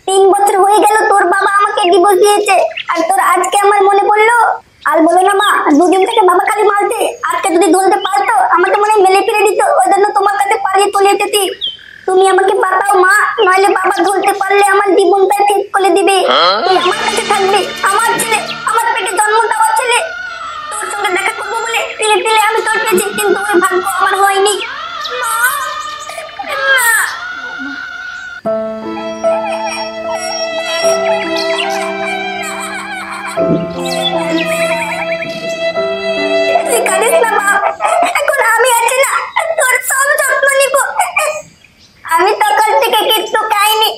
3 বছর হয়ে গেল তোর বাবা আমাকে ডিভোর্স দিয়েছে, আর তোর আজকে আমার মনে পড়লো। আর বলো না মা, দুদিন থেকে বাবা খালি মারতে, আজকে যদি ধরতে পারতো আমাকে মনে মেলে ফেলে দিত, ওই জন্য তোমার কাছে পালিয়ে চলে এসেছি। তুমি আমাকে বাঁচাও মা, নইলে বাবা ধরতে পারলে আমার জীবনটা ঠিক করে দিবে। তুই আমার কাছে থাকবি, আমার ছেলে, আমার পেটে জন্ম দেওয়া ছেলে। তোর সঙ্গে দেখা করবো বলে তিলে তিলে আমি তোর পেয়েছি, কিন্তু ওই ভাগ্য আমার হয়নি। মা, মা। এখন আমি আছি না, তোর সব যত্ন নিব। আমি সকাল থেকে কিচ্ছু খাইনি,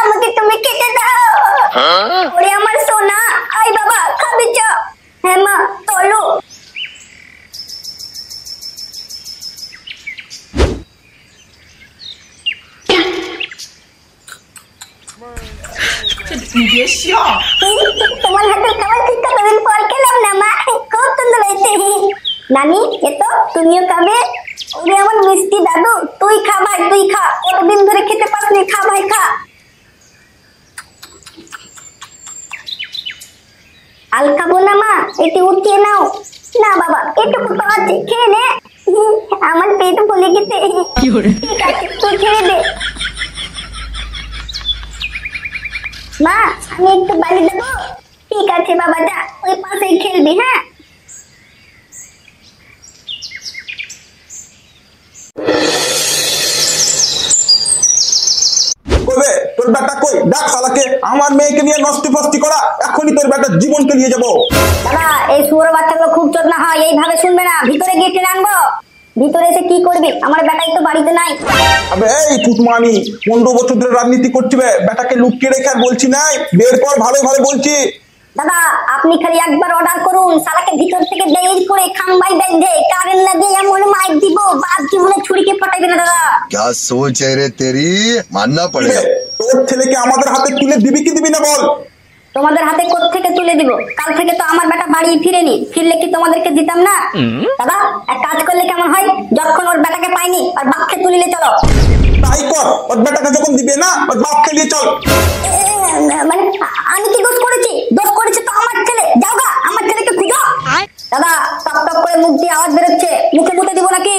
আমাকে তুমি খেতে দাও। ওরে আমার সোনা, আয় বাবা খাবি চ। হ্যাঁ মা চলো। তোমার হাতের খাবার ঠিক কতদিন পর খেলাম না মা, খুব সুন্দর হয়েছে। নানি এতো তুমিও খাবে? ওরে আমার মিষ্টি দাদু, তুই খা ভাই, তুই খা, কতদিন ধরে খেতে পাসনি, খা ভাই খা। আল খাবো না মা, একটু উঠিয়ে নাও। না বাবা এটুকু তো আছে, খেয়ে নে। আমার পেট ভুলে গেছে। ঠিক আছে তুই খেয়ে দে। মা আমি একটু বাড়ি দেবো? ঠিক আছে বাবা যা, ওই পাশেই খেলবি। হ্যাঁ তোর বেটা কই, ডাক শালাকে। আমার মেয়েকে নিয়ে নষ্ট ফস্তি করা, এখনই তোর বেটার জীবনকে নিয়ে যাবো। দাদা এই শুয়োর বাচ্চাগুলো খুব চোদনা হয়, এইভাবে শুনবে না, ভিতরে গিয়ে টেনে আনবো। ভিতরে এসে কি করবি, আমার বেটাই তো বাড়িতে নাই। আবে এই ফুটমানি, 15 বছর ধরে রাজনীতি করছি, বেটাকে লুকিয়ে রেখে আর বলছি নাই, বের কর ভালো ভালো বলছি। দাদা আপনি খালি একবার অর্ডার করুন, শালাকে ভিতর থেকে বের করে খাম্বাই বেঁধে কারেন্ট লাগিয়ে এমন মাইক দিব, বাদ জীবনে ছুরিকে ফাটাইবে না। দাদা क्या सोच है रे तेरी, मानना पड़ेगा। তোর ছেলেকে আমাদের হাতে তুলে দিবি কি দিবি না বল? তোমাদের হাতে কোথা থেকে তুলে দিব? কাল থেকে তো আমার বেটা বাড়ি ফিরেনি, ফিরলে কি তোমাদেরকে দিতাম না? দাদা এক কাজ করলে কেমন হয়, যখন ওর বেটাকে পাইনি আর বাপকে তুলিলে চলো। তাই কর, ওর বেটাকে যখন দিবে না ওর বাপকে নিয়ে চল। মানে আমি কি দোষ করেছি? দোষ করেছে তো আমার ছেলে, যাও গা আমার ছেলেকে খুঁজো। দাদা টপ টপ করে মুখ দিয়ে আওয়াজ বেরোচ্ছে, মুখে মুতে দিব নাকি?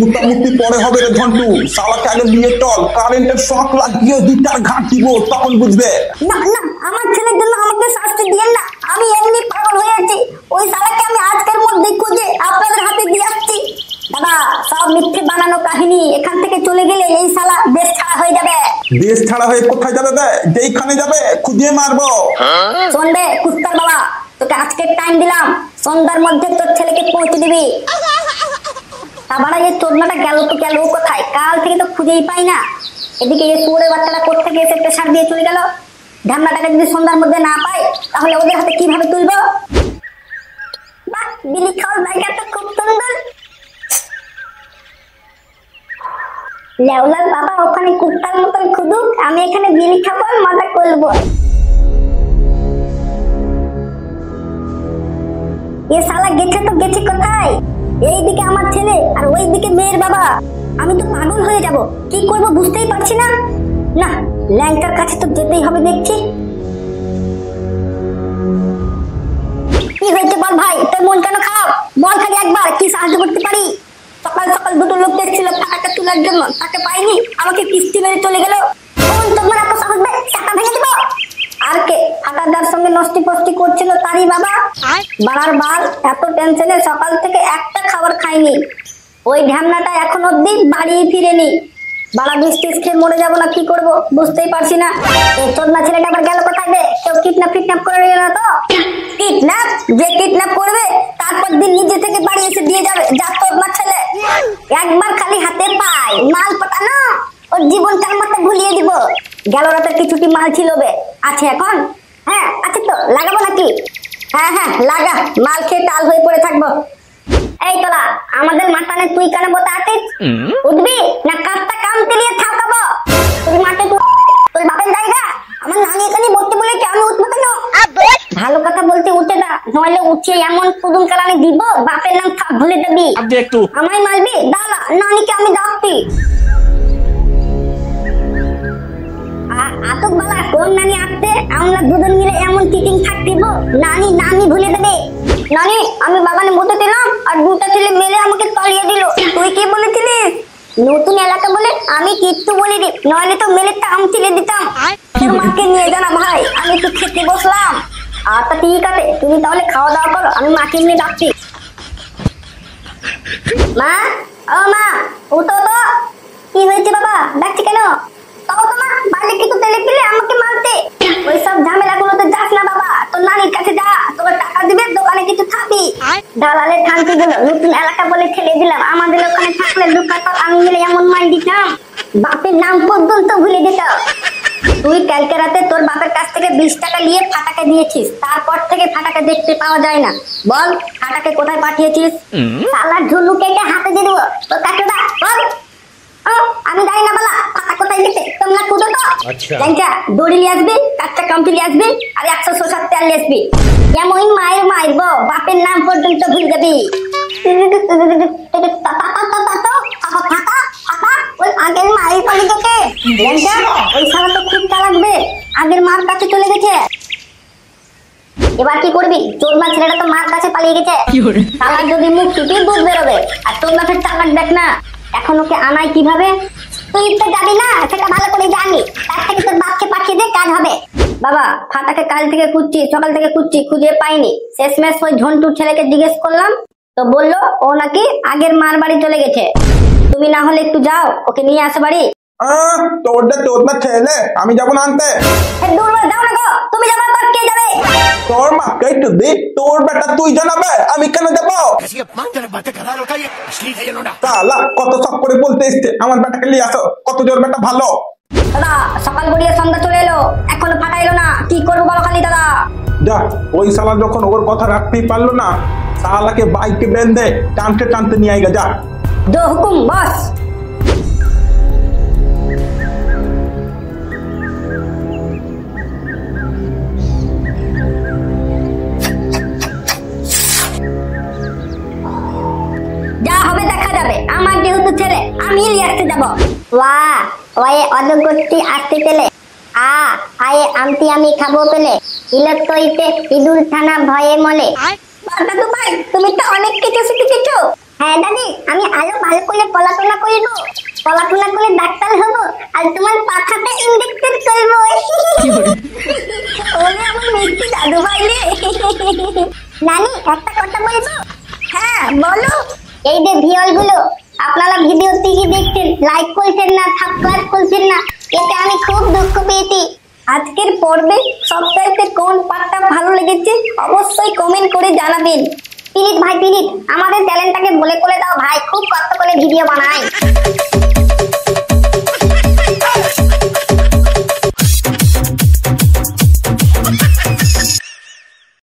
মুখি পরে হবে রে ঘন্টু, শালাকে আগে নিয়ে চল, কারেন্টের শক লাগিয়ে 2টার ঘাট দিব, তখন বুঝবে। না না আমার ছেলের জন্য আমাকে শাস্তি দিয়েন না, আমি এমনি পাগল হয়ে আছি। ওই শালাকে আমি আজকের মধ্যে খুঁজে আপনাদের হাতে দিয়ে আসছি। দাদা সব মিথ্যে বানানো কাহিনী, এখান থেকে চলে গেলে এই শালা দেশ ছাড়া হয়ে যাবে। দেশ ছাড়া হয়ে কোথায় যাবে বে? যেইখানে যাবে খুঁজে মারবো। শুনবে কুত্তার বাবা, তোকে আজকে টাইম দিলাম, সন্ধ্যার মধ্যে তোর ছেলেকে পৌঁছে দিবি। তারপরে এই চোদনাটা গেল তো গেল কোথায়, কাল থেকে তো খুঁজেই পাই না। এদিকে এই শুয়োরের বাচ্চাটা কোত্থেকে এসে প্রেসার দিয়ে চলে গেল। ঢামনাটাকে যদি সন্ধ্যার মধ্যে না পাই তাহলে ওদের হাতে কিভাবে তুলবো? বাহ বিলি খাওয়ার জায়গাটা খুব সুন্দর। লেওলার বাবা ওখানে কুত্তার মতন খুদুক, আমি এখানে বিলি খাবো, মজা করবো। এ শালা গেছে তো গেছে কোথায়? এইদিকে আমার ছেলে আর ওইদিকে মেয়ের বাবা, আমি তো পাগল হয়ে যাব, কি করব বুঝতেই পারছি না। না ল্যাংটার কাছে তো যেতেই হবে দেখছি। কি হয়েছে বল ভাই, তোর মন কেন খারাপ? বল খালি একবার, কি সাহায্য করতে পারি? সকাল সকাল দুটো লোক দেখছিল টাকাটা তোলার জন্য, তাকে পাইনি, আমাকে কিস্তি মেরে চলে গেল। কোন তোমার এত সাহস বে, টাকা ভেঙে দিব? আর কে হাটাদার সঙ্গে নষ্টি ফষ্টি করছিল তারই বাবা। বাড়ার বার এত টেনশনে সকাল থেকে একটা খাবার খাইনি। ওই ঢ্যামনাটা এখন অব্দি বাড়ি ফিরেনি। বাড়া বৃষ্টি খেয়ে মরে যাবো না কি করবো বুঝতেই পারছি না। এই চোদনা ছেলেটা আবার গেল কোথায় রে? কেউ কিডন্যাপ ফিডন্যাপ করে নিল না তো? কিডন্যাপ যে কিডন্যাপ করবে তারপর দিন নিজে থেকে বাড়ি এসে দিয়ে যাবে। যা চোদনা ছেলে, একবার খালি হাতে পাই মাল পাঠানো, ওর জীবনটার মতো ভুলিয়ে দিব। গেল রাতে কিছুটি মাল ছিল বে, আছে এখন? হ্যাঁ আছে তো, লাগাবো নাকি? হ্যাঁ হ্যাঁ লাগা, মাল খেয়ে টাল হয়ে পড়ে থাকবো। এই তোলা আমাদের মাথানে তুই কেন বসে আছিস? উঠবি না কাজটা কাম চালিয়ে থাকাবো? তুই মাঠে তোর বাপের জায়গা, আমার নানি এখানে বসতে বলেছে, আমি উঠবো কেন? ভালো কথা বলতে উঠে দা, নইলে উঠিয়ে এমন কুদুম কালানে দিব বাপের নাম ভুলে দেবি। আমায় মারবি? দাঁড়া নানিকে আমি ডাকতি। আতক বালা কোন আমরা দুজন মিলে এমন চিটিং থাক দিব, নানি নানি ভুলে দেবে। নানি আমি বাগানে মতো দিলাম আর দুটা ছেলে মিলে আমাকে তলিয়ে দিল। তুই কি বলেছিলিস? নতুন এলাকা বলে আমি কিচ্ছু বলিনি, নইলে তো মেলে টাম ছিলে দিতাম। তোর মাকে নিয়ে জানা ভাই, আমি একটু খেতে বসলাম। আচ্ছা ঠিক আছে, তুমি তাহলে খাওয়া দাওয়া করো, আমি মাকে নিয়ে ডাকছি। মা, ও মা, উঠো তো। কি হয়েছে বাবা, ডাকছি কেন? বাবা তোমার বাইরে কিছু তেলে পেলে আমাকে মারতে। ওই সব ঝামেলাগুলোতে যাস না বাবা, তোর নানির কাছে যা, তোকে টাকা দিবে, দোকানে কিছু খাবি। দালালের খানতি গুলো নতুন এলাকা বলে ছেড়ে দিলাম, আমাদের ওখানে থাকলে দুটা পর আমি মিলে এমন মার দিতাম, বাপের নাম পর্যন্ত ভুলে যেতাম। তুই কালকে রাতে তোর বাপের কাছ থেকে 20 টাকা নিয়ে ফাটাকে দিয়েছিস, তারপর থেকে ফাটাকে দেখতে পাওয়া যায় না। বল ফাটাকে কোথায় পাঠিয়েছিস? শালার ঝুলু কেটে হাতে দিয়ে দেবো। তো কাকে দা বল। আমি জানি না বলা, ফাটা কোথায় গেছে, তোমরা খুঁজো তো। ল্যাংচা দড়ি নিয়ে আসবি, কাঁচা কাম্পি নিয়ে আসবি, আর 100 সরষের তেল নিয়ে আসবি। এমন মায়ের মারব, বাপের নাম পর্যন্ত ভুলে যাবি। ওই আগের মায়ের পালি গেছে। ল্যাংচা ওই শালা তো খুব লাগবে, আগের মার কাছে চলে গেছে। এবার কি করবি? চোরমা ছেলেটা তো মার কাছে পালিয়ে গেছে। শালা যদি মুখ টুটি দুধ বেরোবে। আর তোর মাঠের চালাক দেখ না, এখন ওকে আনাই কিভাবে? তুই তো যাবি না, সেটা ভালো করে জানি। তার থেকে তোর বাপকে পাঠিয়ে দে, কাজ হবে। বাবা ফাটাকে কাল থেকে খুঁজছি, সকাল থেকে খুঁজছি, খুঁজে পাইনি। শেষমেশ ওই ঝন্টুর ছেলেকে জিজ্ঞেস করলাম, তো বললো ও নাকি আগের মার বাড়ি চলে গেছে। তুমি না হলে একটু যাও, ওকে নিয়ে আসো বাড়ি। তোর ছেলে আমি যাবো না আনতে। দূর যাও না গো, তুমি যাবার পর কে যাবে? তোর মাকে একটু দে, তোর বেটা তুই জানাবে, আমি কেন যাবো? শালা কত শখ করে বলতে এসছে আমার বেটাকে নিয়ে আসো, কত জোর বেটা ভালো। দাদা সকাল গড়িয়ে সন্ধ্যা চলে এলো, এখনো ফাটা এলো না, কি করবো বলো খালি দাদা। যা, ওই শালা যখন ওর কথা রাখতেই পারলো না, শালাকে বাইকে বেঁধে টানতে টানতে নিয়ে আইগা। যা দো হুকুম বস। যা হবে দেখা যাবে, আমার যেহেতু ছেলে আমি নিয়ে আসতে যাবো। ওয়াহ ওয়ে অদগতি আসতে পেলে, আয়ে আমতি আমি খাবো পেলে, ইলেকট্রইতে ইঁদুর থানা ভয়ে মলে। দাদু ভাই তুমি তো অনেক কিছু শিখেছো। হ্যাঁ দাদি, আমি আরো ভালো করে পড়াশোনা করবো, পড়াশোনা করে ডাক্তার হবো, আর তোমার পাখাতে ইনজেকশন করবো। ওরে আমার মিষ্টি দাদু ভাই রে। নানি একটা কথা বলবো? হ্যাঁ বলো। এই যে ভিউয়ার গুলো, আপনারা ভিডিওটি কি দেখছেন, লাইক করছেন না, সাবস্ক্রাইব করছেন না, এতে আমি খুব দুঃখ পেয়েছি। আজকের পর্বে সবচাইতে কোন পার্টটা ভালো লেগেছে অবশ্যই কমেন্ট করে জানাবেন। প্লিজ ভাই প্লিজ আমাদের চ্যানেলটাকে বলে দাও ভাই, খুব কষ্ট করে ভিডিও বানাই।